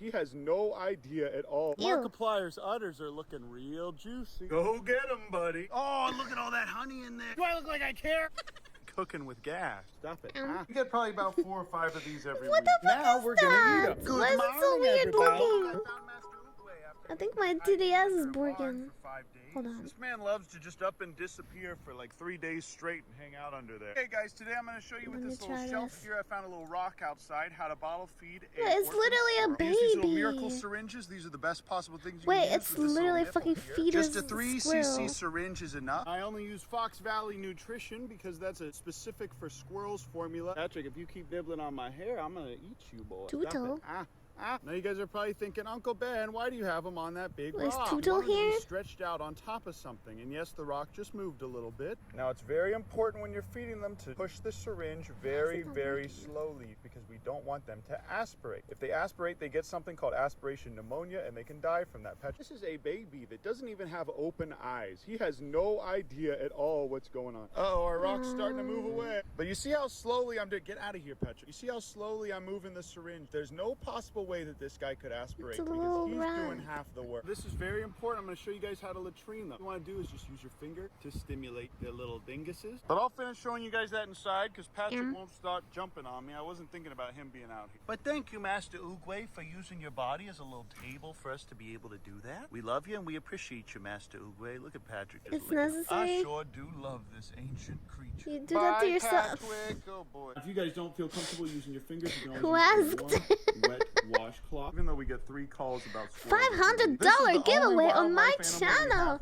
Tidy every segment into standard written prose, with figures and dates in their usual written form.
He has no idea at all. Ew. Markiplier's udders are looking real juicy. Go get him, buddy. Oh, look at all that honey in there. Do I look like I care? Cooking with gas. Stop it. We get probably about 4 or 5 of these every week. Now we're gonna eat them. Good Why is it so morning, weird everybody. looking? I think my TDS is broken. Hold on. This man loves to just up and disappear for like 3 days straight and hang out under there. Hey guys, today I'm going to show you with this little shelf here. I found a little rock outside how to bottle feed a It's literally a baby. These little miracle syringes. These are the best possible things you can use. It's literally fucking fetus. Just a 3cc syringe is enough. I only use Fox Valley Nutrition because that's a specific for squirrels formula. Patrick, if you keep nibbling on my hair, I'm going to eat you, boy. Tuto. Now you guys are probably thinking, Uncle Ben, why do you have him on that big rock? Is Tuto here? Stretched out on top of something, and yes, the rock just moved a little bit. Now it's very important when you're feeding them to push the syringe very, very slowly because we don't want them to aspirate. If they aspirate, they get something called aspiration pneumonia, and they can die from that. This is a baby that doesn't even have open eyes. He has no idea at all what's going on. Uh-oh, our rock's starting to move away. But you see how slowly I'm doing? Get out of here, Patrick. You see how slowly I'm moving the syringe? There's no possible way that this guy could aspirate because he's doing half the work. This is very important. I'm going to show you guys how to latrine them. What you want to do is just use your finger to stimulate the little dinguses. But I'll finish showing you guys that inside because Patrick won't start jumping on me. I wasn't thinking about him being out here. But thank you, Master Oogway, for using your body as a little table for us to be able to do that. We love you and we appreciate you, Master Oogway. Look at Patrick. It's necessary. I sure do love this ancient creature. You do that to yourself. Patrick. Oh boy. If you guys don't feel comfortable using your fingers, you can Who always asked? use one wet washcloth. Even though we get 3 calls about $500 giveaway on my channel.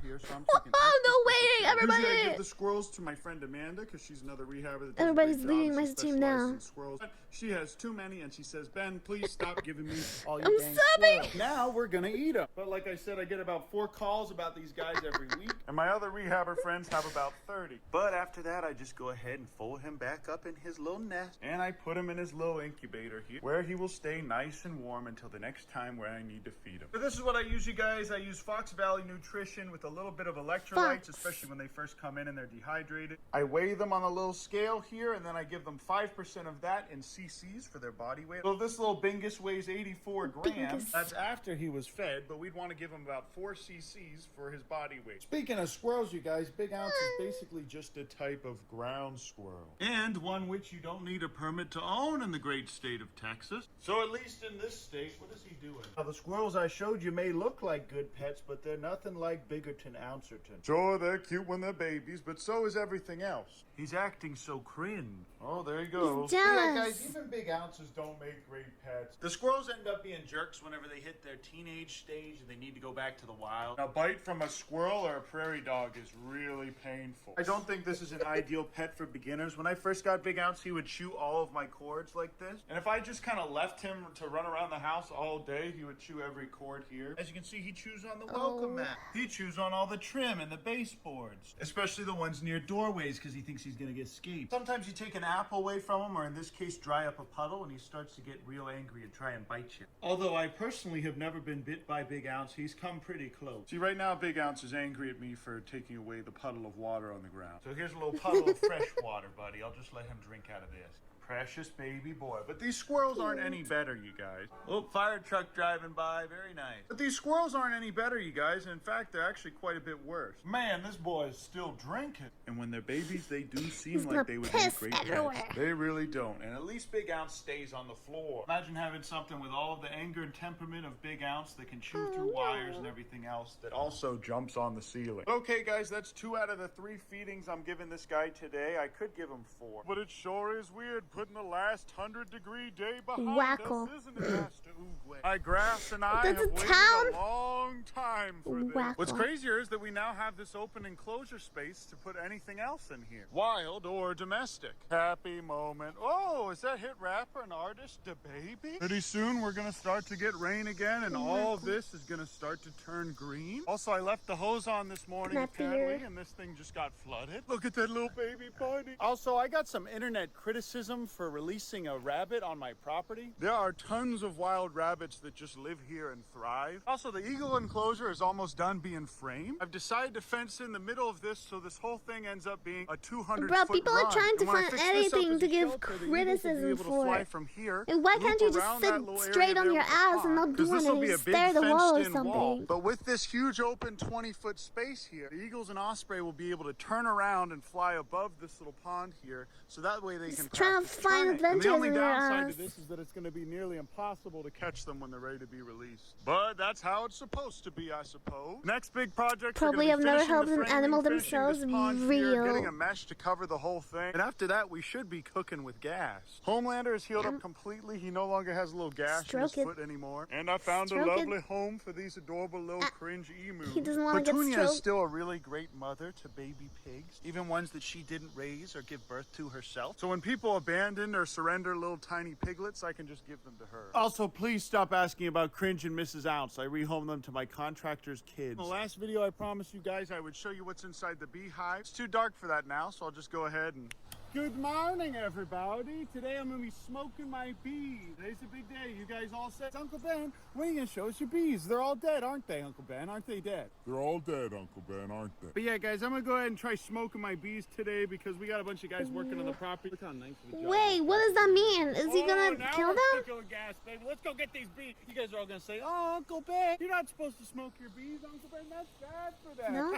Oh, no waiting, everybody. Usually I give the squirrels to my friend Amanda because she's another rehabber. That Everybody's leaving my stream now. Squirrels. She has too many and she says, Ben, please stop giving me all your I'm dang subbing. squirrels. Now we're gonna eat them. But like I said, I get about 4 calls about these guys every week. And my other rehabber friends have about 30. But after that, I just go ahead and fold him back up in his little nest. And I put him in his little incubator here where he will stay nice and warm until the next time where I need to feed him. So this is what I use, you guys. I use Fox Valley Nutrition with a little bit of electrolytes, especially when they first come in and they're dehydrated. I weigh them on a little scale here, and then I give them 5% of that in cc's for their body weight. So this little bingus weighs 84 grams. That's after he was fed, but we'd want to give him about 4 cc's for his body weight. Speaking of squirrels, you guys, Big Ounce is basically just a type of ground squirrel. And one which you don't need a permit to own in the great state of Texas. So at least in this state, what is he doing? Now the squirrels I showed you may look like good pets, but they're nothing like Biggerton Ouncerton. Sure, they're cute when they're babies, but so is everything else. He's acting so cringe. Oh, there you go. He's jealous. Yeah, guys, even big ounces don't make great pets. The squirrels end up being jerks whenever they hit their teenage stage and they need to go back to the wild. A bite from a squirrel or a prairie dog is really painful. I don't think this is an ideal pet for beginners. When I first got Big Ounce, he would chew all of my cords like this. And if I just kind of left him to run around the house all day, he would chew every cord here. As you can see, he chews on the welcome mat. He chews on all the trim and the baseboards, especially the ones near doorways because he thinks he's going to get escaped. Sometimes you take an apple away from him, or in this case, dry up a puddle, and he starts to get real angry and try and bite you. Although I personally have never been bit by Big Ounce, he's come pretty close. See, right now, Big Ounce is angry at me for taking away the puddle of water on the ground. So here's a little puddle of fresh water, buddy. I'll just let him drink out of this. Precious baby boy. But these squirrels aren't any better, you guys. Oh, fire truck driving by. Very nice. But these squirrels aren't any better, you guys. In fact, they're actually quite a bit worse. Man, this boy is still drinking. And when they're babies, they do seem like they would be great pets. They really don't. And at least Big Ounce stays on the floor. Imagine having something with all of the anger and temperament of Big Ounce that can chew through wires and everything else that also jumps on the ceiling. Okay, guys, that's 2 out of the 3 feedings I'm giving this guy today. I could give him 4. But it sure is weird putting the last 100-degree day behind us, isn't it, Master Oogway? My grass and I have waited a long time for this. What's crazier is that we now have this open enclosure space to put anything else in here. Wild or domestic. Happy moment. Oh, is that hit rapper and artist DaBaby? Pretty soon we're gonna start to get rain again and all of this is gonna start to turn green. Also, I left the hose on this morning apparently and this thing just got flooded. Look at that little baby bunny. Also, I got some internet criticism for releasing a rabbit on my property. There are tons of wild rabbits that just live here and thrive. Also, the eagle enclosure enclosure is almost done being framed, I've decided to fence in the middle of this so this whole thing ends up being a 200-foot Bro, people are trying to find anything to give criticism for. From here, And why can't you just sit straight on your ass and not do anything, stare at the wall or something? But with this huge open 20-foot space here, the eagles and osprey will be able to turn around and fly above this little pond here, so that way they can trying to find adventures in their ass. The only downside to this is that it's going to be nearly impossible to catch them when they're ready to be released. But that's how it's supposed to be, I suppose. Next big project. Probably have never helped an animal themselves real. Getting a mesh to cover the whole thing, and after that we should be cooking with gas. Homelander is healed up completely. He no longer has a little gash in his foot anymore. And I found a lovely home for these adorable little cringe emus. He doesn't want to get Petunia stroked. is still a really great mother to baby pigs, even ones that she didn't raise or give birth to herself. So when people abandon or surrender little tiny piglets, I can just give them to her. Also, please stop asking about Cringe and Mrs. Ounce. I rehome them to my contractor's kids. In the last video, I promised you guys I would show you what's inside the beehive. It's too dark for that now, so I'll just go ahead and... Good morning, everybody. Today I'm going to be smoking my bees. Today's a big day. You guys all said, Uncle Ben, when are you going to show us your bees? They're all dead, aren't they, Uncle Ben? Aren't they dead? They're all dead, Uncle Ben, aren't they? But yeah, guys, I'm going to go ahead and try smoking my bees today because we got a bunch of guys working on the property. Look how nice the job Wait, what does that mean? Is he gonna kill them? Gas, baby. Let's go get these bees. You guys are all going to say, oh, Uncle Ben, you're not supposed to smoke your bees, Uncle Ben. That's bad for them. No?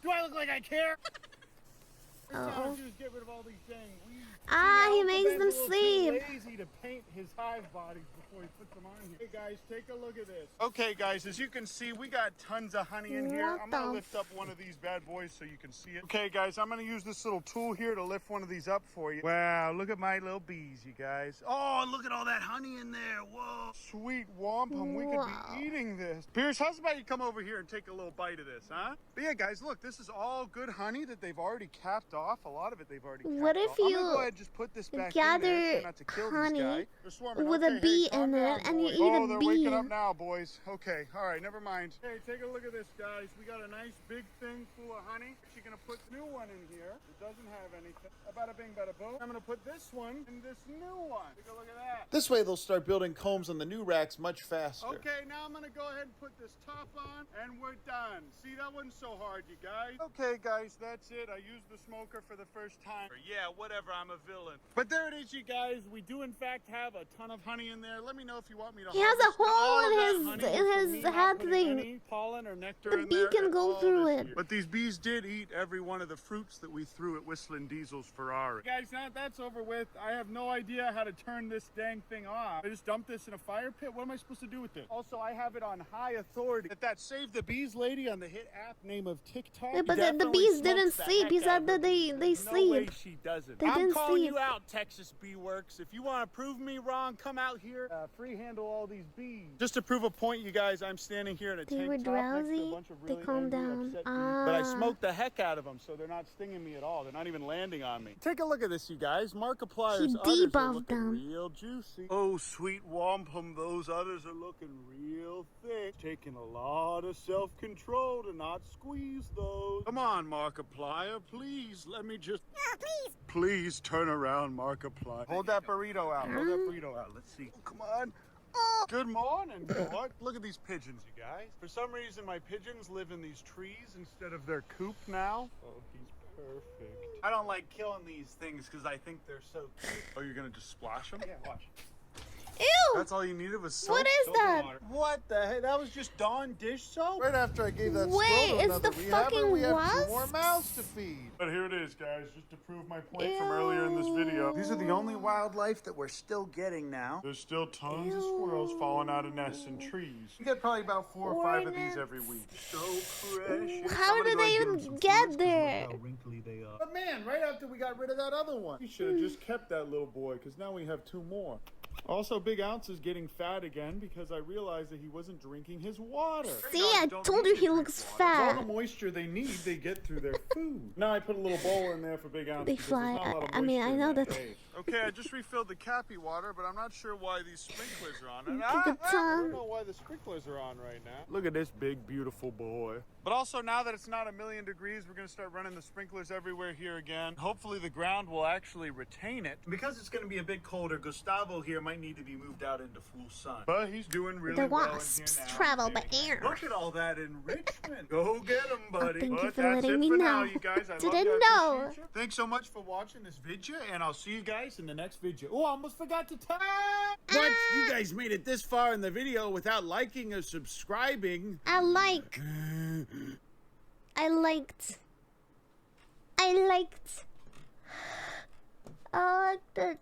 Do I look like I care? Uh-oh. Just get rid of all these dang weeds. Ah, he Uncle makes Ben's them a little sleep. too lazy to paint his hive bodies before he puts them on here. Hey guys, take a look at this. Okay guys, as you can see, we got tons of honey in here. I'm gonna lift up one of these bad boys so you can see it. Okay guys, I'm gonna use this little tool here to lift one of these up for you. Wow, look at my little bees, you guys. Oh, look at all that honey in there. Whoa. Sweet wampum, we could be eating this. Pierce, how's about you come over here and take a little bite of this, huh? But yeah guys, look, this is all good honey that they've already capped off. A lot of it they've already capped What if off. I'm you gonna go ahead and just put this back gather in there, not to kill honey these guys. with a bee in it and you eat a they're bee? waking up now, boys. Okay, all right, never mind. Hey, take a look at this, guys. We got a nice big thing full of honey. She's gonna put a new one in here. It doesn't have anything. Bada bing, bada boom. I'm gonna put this one in this new one. Take a look at that. This way they'll start building combs on the new racks much faster. Okay, now I'm gonna go ahead and put this top on, and we're done. See, that wasn't so hard, you guys. Okay, guys, that's it. I used the smoker for the first time. Yeah, whatever, I'm a villain. But there it is, you guys. We do, in fact, have a ton of honey in there. Let me know if you want me to He has a hole in his head thing. Any pollen or nectar The in bee there can at go all through this it. year. But these bees did eat every one of the fruits that we threw at Whistling Diesel's Ferrari. Guys, now that's over with. I have no idea how to turn this dang thing off. I just dumped this in a fire pit. What am I supposed to do with it? Also, I have it on high authority. That Save the Bees lady on the hit app name of TikTok. Yeah, but the bees didn't sleep. He said that they sleep. No way she doesn't. I'm calling you out, Texas Bee Works. If you want to prove me wrong, come out here, free handle all these bees. Just to prove a point, you guys, I'm standing here in a tank top next to a bunch of really calmed angry, down. upset bees. But I smoked the heck out of them, so they're not stinging me at all. They're not even landing on me. Take a look at this, you guys. Markiplier's udders are debuffed looking them. real juicy. Oh, sweet wampum, those udders are looking real thick. Taking a lot of self-control to not squeeze those. Come on, Markiplier, please, let me just... please. Please turn around, Markiplier. Hold that burrito out. Hold that burrito out. Let's see. Oh, come on. Oh, good morning. Look at these pigeons, you guys. For some reason, my pigeons live in these trees instead of their coop now. Oh, he's perfect. I don't like killing these things because I think they're so cute. Oh, you're going to just splash them? Yeah, watch. Ew! That's all you needed was soap? What is that? What the heck? That was just Dawn dish soap? Right after I gave that Wait, it's the fucking we have 2 wasps? more mouths to feed. But here it is, guys, just to prove my point from earlier in this video. These are the only wildlife that we're still getting now. There's still tons of squirrels falling out of nests in trees. You get probably about 4 or 5 of these every week. So precious. How did they even get there? How wrinkly they are. But man, right after we got rid of that other one, we should have just kept that little boy, because now we have 2 more. Also, Big Ounce is getting fat again because I realized that he wasn't drinking his water. See, I told you he looks All fat. the moisture they need, they get through their food. Now I put a little bowl in there for Big Ounce. They because there's fly. not a lot of I mean, I moisture know in that. cave. Okay, I just refilled the cappy water, but I'm not sure why these sprinklers are on. And Good I time. don't know why the sprinklers are on right now. Look at this big, beautiful boy. But also, now that it's not 1,000,000 degrees, we're going to start running the sprinklers everywhere here again. Hopefully, the ground will actually retain it. Because it's going to be a bit colder, Gustavo here, my might need to be moved out into full sun. But he's doing really The well in here wasps now. travel by air. Look at all that enrichment. Go get him, buddy. Thank you But for that's letting it me for know. now, you guys. I Didn't love you. know. I appreciate you. Thanks so much for watching this video, and I'll see you guys in the next video. Oh, I almost forgot to tell. What? You guys made it this far in the video without liking or subscribing. I liked. I liked the